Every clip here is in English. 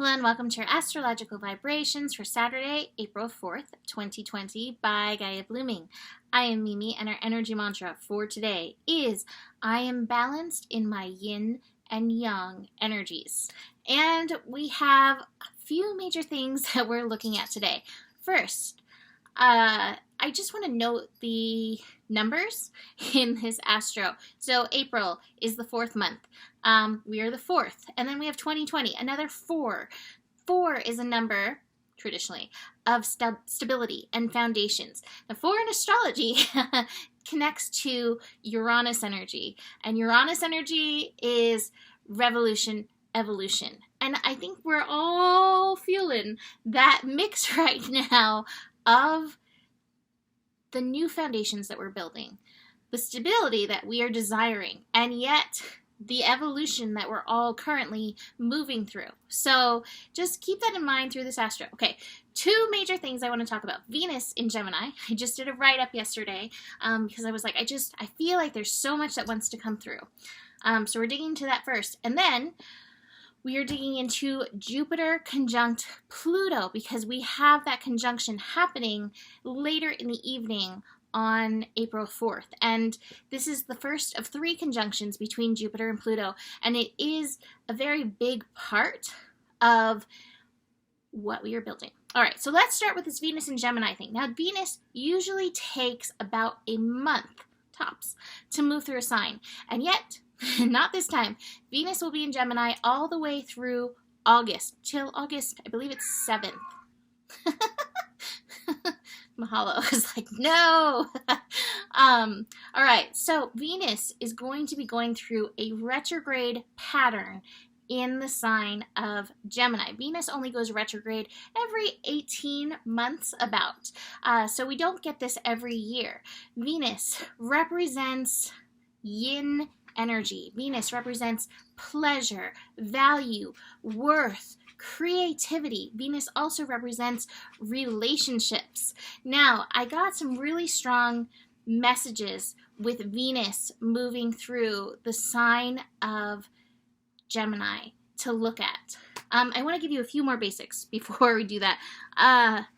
Hello and welcome to your astrological vibrations for Saturday, April 4th, 2020 by Gaia Blooming. I am Mimi and our energy mantra for today is I am balanced in my yin and yang energies. And we have a few major things that we're looking at today. First, I just want to note the numbers in this astro. So April is the 4th month. We are the 4th. And then we have 2020, another 4. 4 is a number, traditionally, of stability and foundations. Now 4 in astrology connects to Uranus energy. And Uranus energy is revolution, evolution. And I think we're all feeling that mix right now of the new foundations that we're building, the stability that we are desiring, and yet the evolution that we're all currently moving through. So just keep that in mind through this astro. Okay, 2 major things I want to talk about. Venus in Gemini. I just did a write-up yesterday because I was like, I feel like there's so much that wants to come through. So we're digging into that first. And then we are digging into Jupiter conjunct Pluto because we have that conjunction happening later in the evening on April 4th. And this is the first of 3 conjunctions between Jupiter and Pluto. And it is a very big part of what we are building. All right, so let's start with this Venus and Gemini thing. Now, Venus usually takes about a month, tops, to move through a sign. And yet, not this time. Venus will be in Gemini all the way through August, till August, I believe it's 7th. Mahalo is like, no. All right, so Venus is going to be going through a retrograde pattern in the sign of Gemini. Venus only goes retrograde every 18 months about. So we don't get this every year. Venus represents yin energy. Venus represents pleasure, value, worth, creativity. Venus also represents relationships. Now, I got some really strong messages with Venus moving through the sign of Gemini to look at. I want to give you a few more basics before we do that.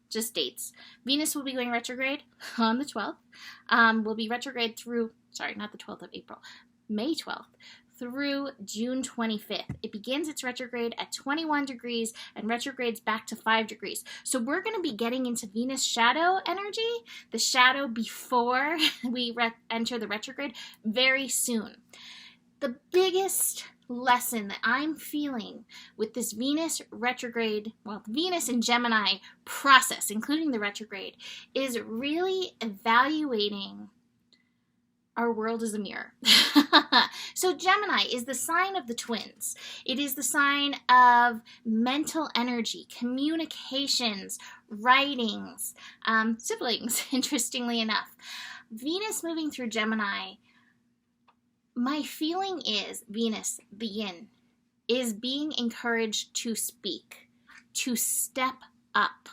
Just dates. Venus will be going retrograde on the 12th. Will be retrograde through, not the 12th of April, May 12th through June 25th. It begins its retrograde at 21 degrees and retrogrades back to 5 degrees. So we're going to be getting into Venus shadow energy, the shadow before we enter the retrograde very soon. The biggest lesson that I'm feeling with this Venus retrograde, Venus and Gemini process, including the retrograde, is really evaluating our world as a mirror. So Gemini is the sign of the twins. It is the sign of mental energy, communications, writings, siblings, interestingly enough. Venus moving through Gemini, my feeling is Venus, the yin, is being encouraged to speak, to step up,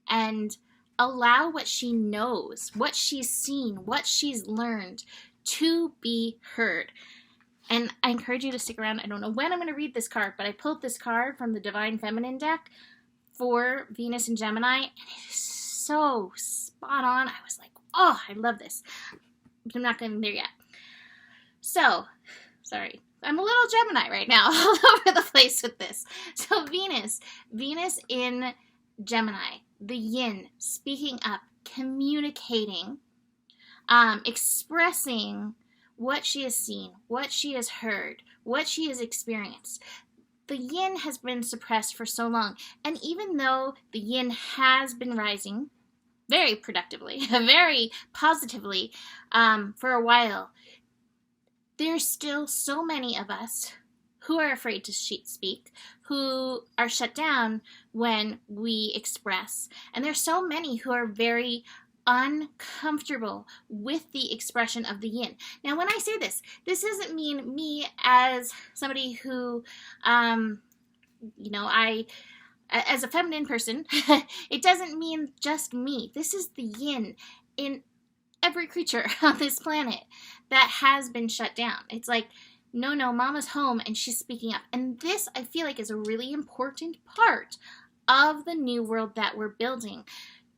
and allow what she knows, what she's seen, what she's learned to be heard. And I encourage you to stick around. I don't know when I'm going to read this card, but I pulled this card from the Divine Feminine deck for Venus and Gemini, and it is so spot on. I was like, oh, I love this. I'm not getting there yet. So, sorry. I'm a little Gemini right now, all over the place with this. So Venus in Gemini, the yin, speaking up, communicating, expressing what she has seen, what she has heard, what she has experienced. The yin has been suppressed for so long, and even though the yin has been rising very productively, very positively for a while, there's still so many of us who are afraid to speak, who are shut down when we express. And there's so many who are very uncomfortable with the expression of the yin. Now, when I say this doesn't mean me as somebody who, as a feminine person, it doesn't mean just me. This is the yin in every creature on this planet that has been shut down. It's like no, mama's home and she's speaking up. And this, I feel like, is a really important part of the new world that we're building,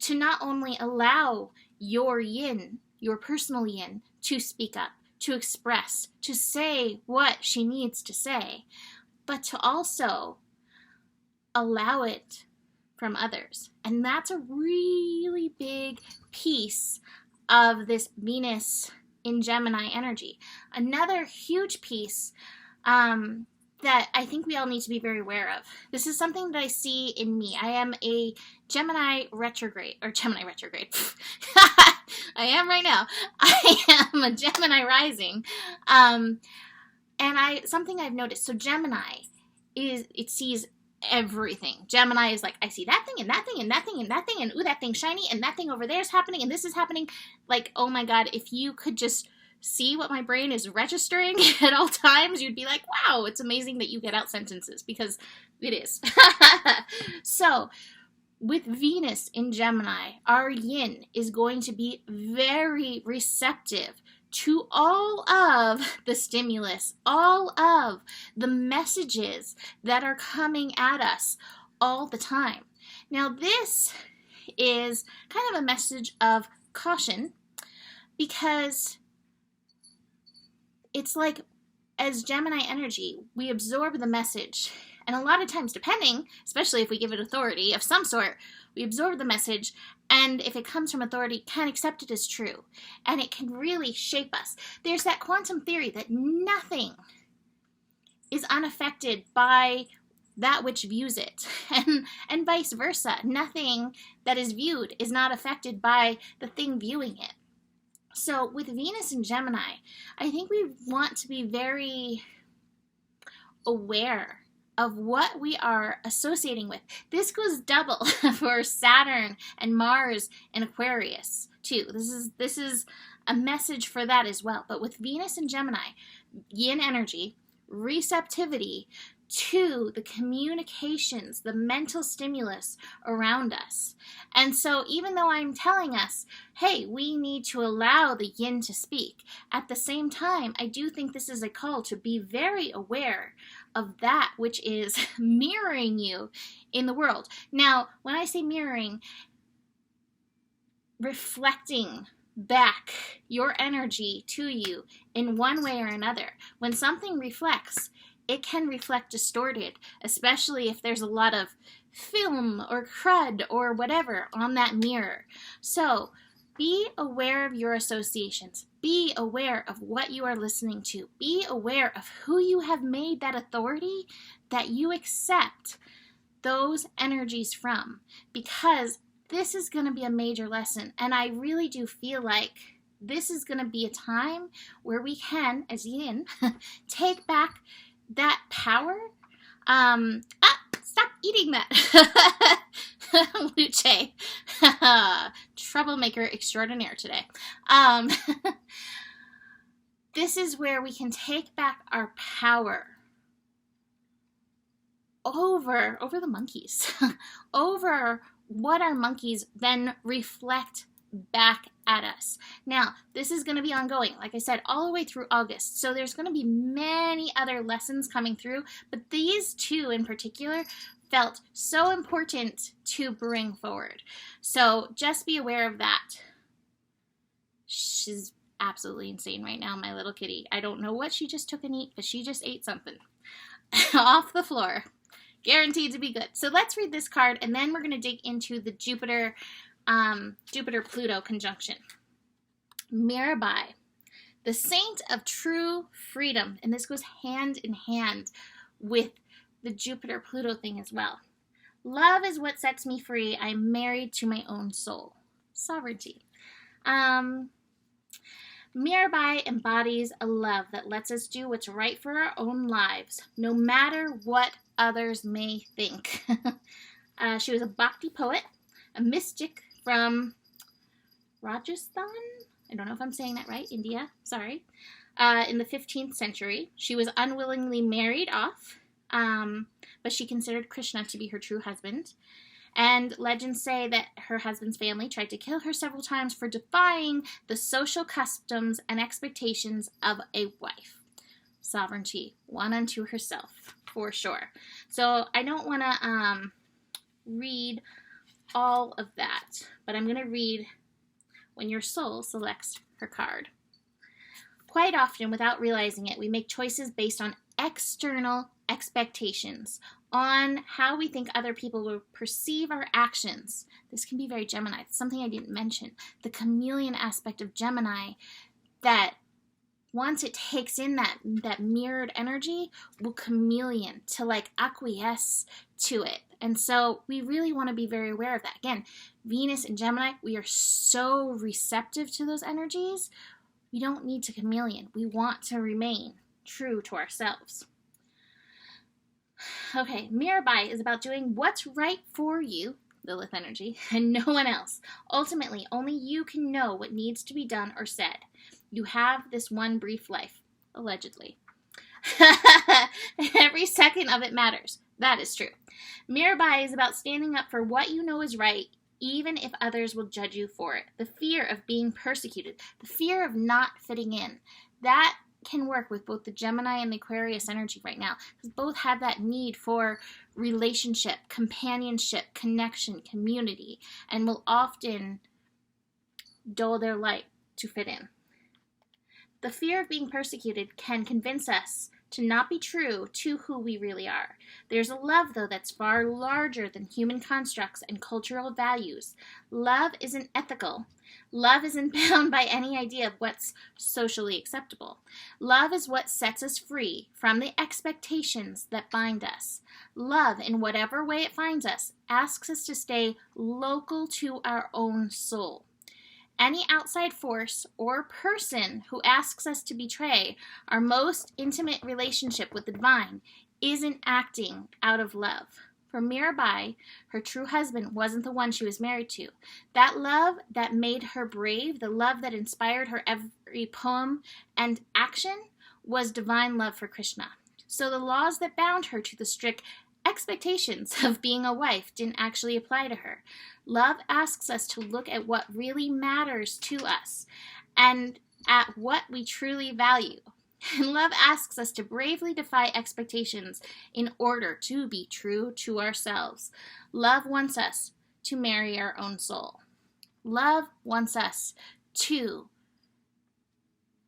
to not only allow your yin, your personal yin, to speak up, to express, to say what she needs to say, but to also allow it from others. And that's a really big piece of this Venus in Gemini energy. Another huge piece that I think we all need to be very aware of. This is something that I see in me. I am a Gemini retrograde. I am right now. I am a Gemini rising. And something I've noticed. So Gemini it sees everything. Gemini is like, I see that thing and that thing and that thing and that thing, and ooh, that thing's shiny, and that thing over there is happening, and this is happening. Like, oh my God, if you could just see what my brain is registering at all times, you'd be like, wow, it's amazing that you get out sentences, because it is. So with Venus in Gemini, our yin is going to be very receptive to all of the stimulus, all of the messages that are coming at us all the time. Now, this is kind of a message of caution, because it's like, as Gemini energy, we absorb the message. And a lot of times, depending, especially if we give it authority of some sort, we absorb the message, and if it comes from authority, can accept it as true. And it can really shape us. There's that quantum theory that nothing is unaffected by that which views it, and vice versa. Nothing that is viewed is not affected by the thing viewing it. So with Venus in Gemini, I think we want to be very aware of what we are associating with. This goes double for Saturn and Mars in Aquarius too. This is a message for that as well. But with Venus in Gemini, yin energy, receptivity to the communications, the mental stimulus around us. And so even though I'm telling us, hey, we need to allow the yin to speak, at the same time, I do think this is a call to be very aware of that which is mirroring you in the world. Now, when I say mirroring, reflecting back your energy to you in one way or another. When something reflects, it can reflect distorted, especially if there's a lot of film or crud or whatever on that mirror. So be aware of your associations. Be aware of what you are listening to. Be aware of who you have made that authority that you accept those energies from, because this is going to be a major lesson. And I really do feel like this is going to be a time where we can, as yin, take back that power. Stop eating that. Luce. Troublemaker extraordinaire today. This is where we can take back our power over the monkeys, over what our monkeys then reflect back at us. Now, this is going to be ongoing, like I said, all the way through August. So there's going to be many other lessons coming through, but these two in particular felt so important to bring forward. So just be aware of that. She's absolutely insane right now, my little kitty. I don't know what she just took and eat, but she just ate something off the floor. Guaranteed to be good. So let's read this card, and then we're going to dig into the Jupiter-Pluto conjunction. Mirabai, the saint of true freedom. And this goes hand in hand with the Jupiter-Pluto thing as well. Love is what sets me free. I'm married to my own soul. Sovereignty. Mirabai embodies a love that lets us do what's right for our own lives, no matter what others may think. She was a bhakti poet, a mystic from Rajasthan. I don't know if I'm saying that right. India. Sorry. In the 15th century. She was unwillingly married off, but she considered Krishna to be her true husband. And legends say that her husband's family tried to kill her several times for defying the social customs and expectations of a wife. sovereignty, one unto herself, for sure. So I don't want to read all of that, but I'm going to read when your soul selects her card. Quite often, without realizing it, we make choices based on external expectations, on how we think other people will perceive our actions. This can be very Gemini. It's something I didn't mention. The chameleon aspect of Gemini, that once it takes in that mirrored energy, will chameleon to like acquiesce to it. And so we really want to be very aware of that. Again, Venus and Gemini, we are so receptive to those energies. We don't need to chameleon. We want to remain true to ourselves. Okay, Mirabai is about doing what's right for you, Lilith energy, and no one else. Ultimately, only you can know what needs to be done or said. You have this one brief life, allegedly. Every second of it matters. That is true. Mirabai is about standing up for what you know is right, even if others will judge you for it. The fear of being persecuted, the fear of not fitting in, that can work with both the Gemini and the Aquarius energy right now, because both have that need for relationship, companionship, connection, community, and will often dull their light to fit in. The fear of being persecuted can convince us to not be true to who we really are. There's a love, though, that's far larger than human constructs and cultural values. Love isn't ethical. Love isn't bound by any idea of what's socially acceptable. Love is what sets us free from the expectations that bind us. Love, in whatever way it finds us, asks us to stay local to our own soul. Any outside force or person who asks us to betray our most intimate relationship with the divine isn't acting out of love. For Mirabai, her true husband wasn't the one she was married to. That love that made her brave, the love that inspired her every poem and action, was divine love for Krishna. So the laws that bound her to the strict expectations of being a wife didn't actually apply to her. Love asks us to look at what really matters to us and at what we truly value. And love asks us to bravely defy expectations in order to be true to ourselves. Love wants us to marry our own soul. Love wants us to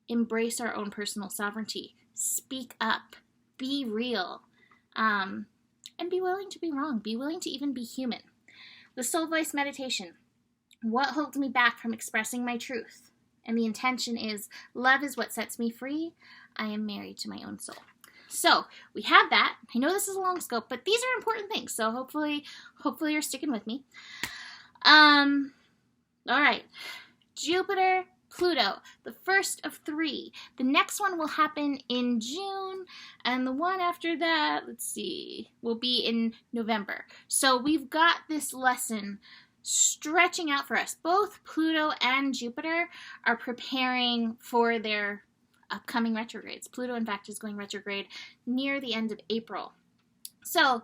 embrace our own personal sovereignty, speak up, be real, and be willing to be wrong, be willing to even be human. The soul voice meditation. What holds me back from expressing my truth? And the intention is, love is what sets me free. I am married to my own soul. So we have that. I know this is a long scope, but these are important things. So hopefully you're sticking with me. All right. Jupiter, Pluto, the first of 3. The next one will happen in June, and the one after that, let's see, will be in November. So we've got this lesson stretching out for us. Both Pluto and Jupiter are preparing for their upcoming retrogrades. Pluto, in fact, is going retrograde near the end of April. So,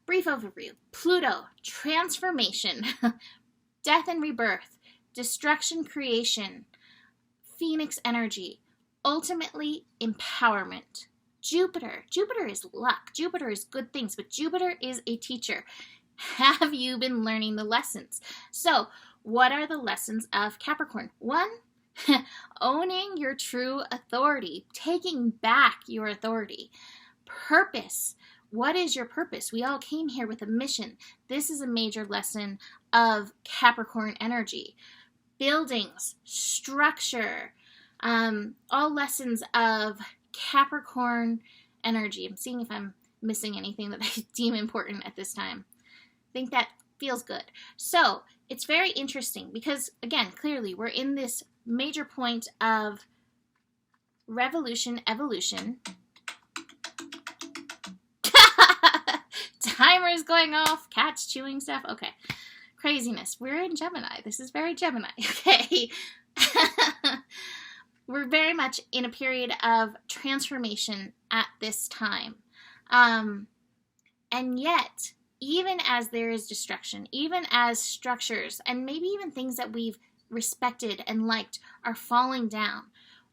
brief overview. Pluto, transformation, death and rebirth, destruction, creation, Phoenix energy, ultimately empowerment. Jupiter is luck. Jupiter is good things, but Jupiter is a teacher. Have you been learning the lessons? So, what are the lessons of Capricorn? 1, owning your true authority, taking back your authority. Purpose. What is your purpose? We all came here with a mission. This is a major lesson of Capricorn energy. Buildings, structure, all lessons of Capricorn energy. I'm seeing if I'm missing anything that I deem important at this time. I think that feels good. So it's very interesting because, again, clearly we're in this major point of revolution, evolution. Timer is going off. Cat's chewing stuff. Okay. Craziness. We're in Gemini. This is very Gemini. Okay. We're very much in a period of transformation at this time. And yet, even as there is destruction, even as structures, and maybe even things that we've respected and liked are falling down,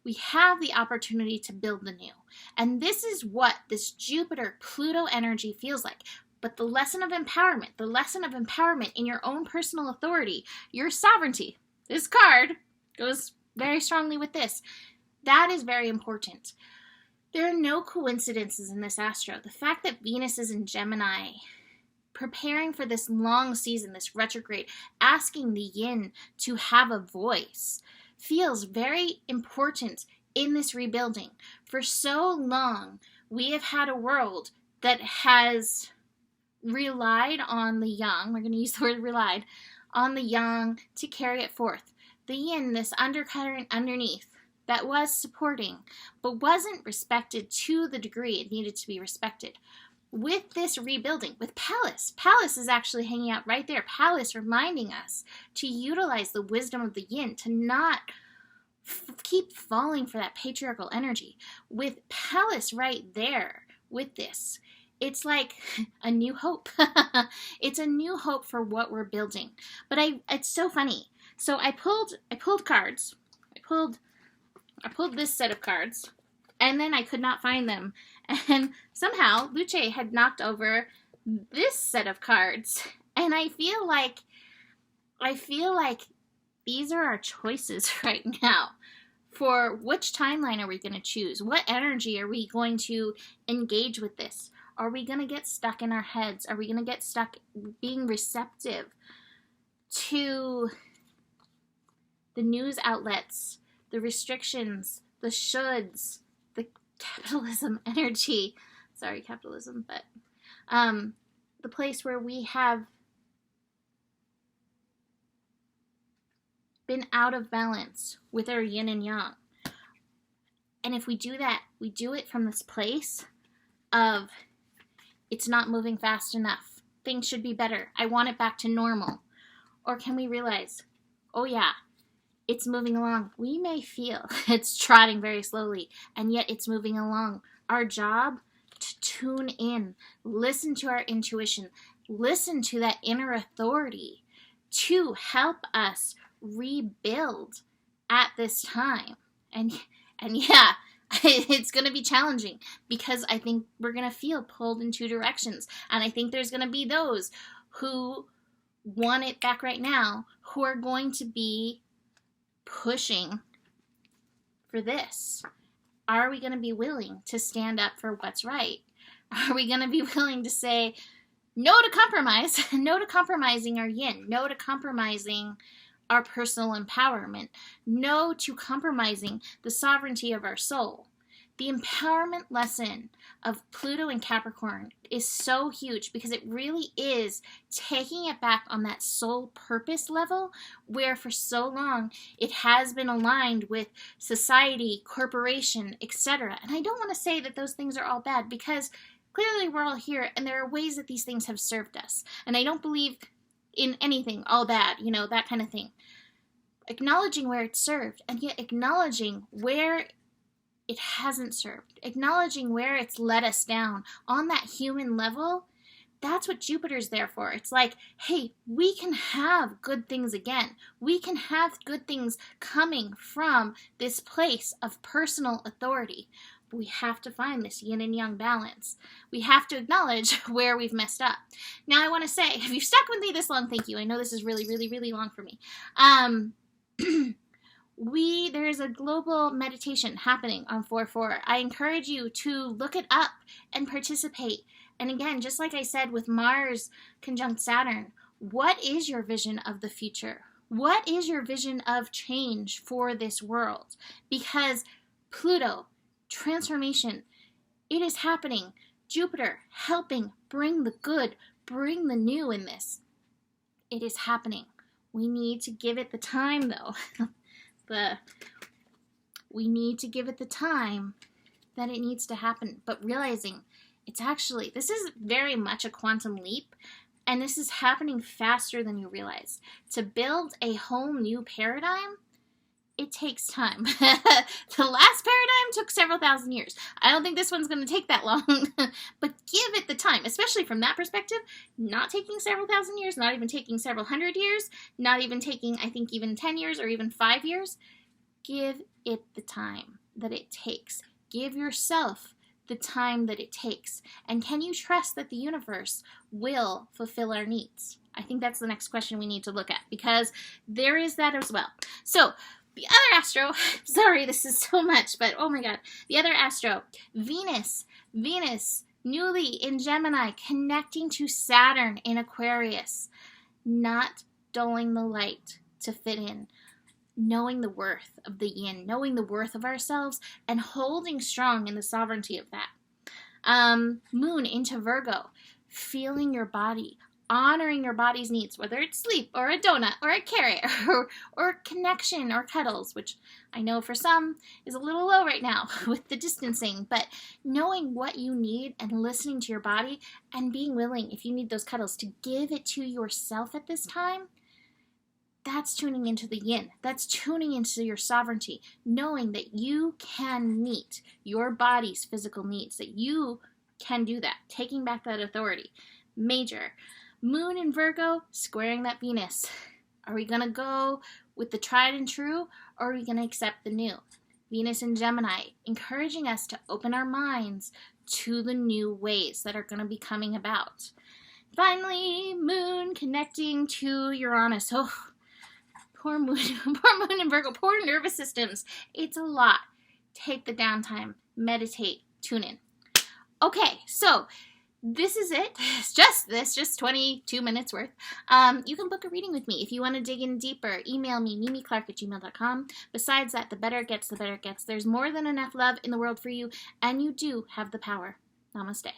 we have the opportunity to build the new. And this is what this Jupiter-Pluto energy feels like. But the lesson of empowerment in your own personal authority, your sovereignty, this card goes very strongly with this. That is very important. There are no coincidences in this astro. The fact that Venus is in Gemini, preparing for this long season, this retrograde, asking the yin to have a voice, feels very important in this rebuilding. For so long, we have had a world that has relied on the yang, we're going to use the word relied, on the yang to carry it forth. The yin, this undercurrent underneath, that was supporting, but wasn't respected to the degree it needed to be respected. With this rebuilding, with Pallas is actually hanging out right there. Pallas reminding us to utilize the wisdom of the yin, to not keep falling for that patriarchal energy. With Pallas right there with this, it's like a new hope. It's a new hope for what we're building. But it's so funny. So I pulled cards. I pulled this set of cards, and then I could not find them. And somehow Luce had knocked over this set of cards. And I feel like these are our choices right now. For which timeline are we going to choose? What energy are we going to engage with this? Are we going to get stuck in our heads? Are we going to get stuck being receptive to the news outlets, the restrictions, the shoulds, the capitalism energy? Sorry, capitalism, but the place where we have been out of balance with our yin and yang. And if we do that, we do it from this place of it's not moving fast enough. Things should be better. I want it back to normal. Or can we realize, oh yeah, it's moving along. We may feel it's trotting very slowly, and yet it's moving along. Our job to tune in, listen to our intuition, listen to that inner authority to help us rebuild at this time. And yeah, it's going to be challenging because I think we're going to feel pulled in two directions. And I think there's going to be those who want it back right now who are going to be pushing for this. Are we going to be willing to stand up for what's right? Are we going to be willing to say no to compromise, no to compromising our yin, no to compromising our personal empowerment, no to compromising the sovereignty of our soul? The empowerment lesson of Pluto and Capricorn is so huge because it really is taking it back on that soul purpose level where for so long it has been aligned with society, corporation, etc. And I don't want to say that those things are all bad because clearly we're all here and there are ways that these things have served us. And I don't believe in anything all bad, that kind of thing. Acknowledging where it's served and yet acknowledging where it hasn't served, acknowledging where it's let us down on that human level. That's what Jupiter's there for. It's like, hey, we can have good things again. We can have good things coming from this place of personal authority. But we have to find this yin and yang balance. We have to acknowledge where we've messed up. Now I want to say, if you've stuck with me this long, thank you. I know this is really, really, really long for me. There is a global meditation happening on 4/4. I encourage you to look it up and participate. And again, just like I said with Mars conjunct Saturn, what is your vision of the future? What is your vision of change for this world? Because Pluto, transformation, it is happening. Jupiter helping bring the good, bring the new in this. It is happening. We need to give it the time, though. We need to give it the time that it needs to happen. But realizing this is very much a quantum leap, and this is happening faster than you realize. To build a whole new paradigm, it takes time. The last paradigm took several thousand years. I don't think this one's going to take that long, but give it the time, especially from that perspective, not taking several thousand years, not even taking several hundred years, not even taking, I think, even 10 years or even 5 years. Give it the time that it takes. Give yourself the time that it takes. And can you trust that the universe will fulfill our needs? I think that's the next question we need to look at, because there is that as well. So the other astro, sorry, this is so much, but oh my God. The other astro, Venus, newly in Gemini, connecting to Saturn in Aquarius, not dulling the light to fit in, knowing the worth of the yin, knowing the worth of ourselves, and holding strong in the sovereignty of that. Moon into Virgo, feeling your body, honoring your body's needs, whether it's sleep or a donut or a carrot or connection or cuddles, which I know for some is a little low right now with the distancing, but knowing what you need and listening to your body and being willing, if you need those cuddles, to give it to yourself at this time. That's tuning into the yin. That's tuning into your sovereignty, knowing that you can meet your body's physical needs, that you can do that, taking back that authority. Major. Moon in Virgo, squaring that Venus. Are we going to go with the tried and true, or are we going to accept the new? Venus in Gemini, encouraging us to open our minds to the new ways that are going to be coming about. Finally, Moon connecting to Uranus. Oh, poor Moon in Virgo, poor nervous systems. It's a lot. Take the downtime, meditate, tune in. Okay, so this is it. It's just 22 minutes worth. You can book a reading with me if you want to dig in deeper. Email me, mimiclark@gmail.com. Besides that, the better it gets, the better it gets. There's more than enough love in the world for you, and you do have the power. Namaste.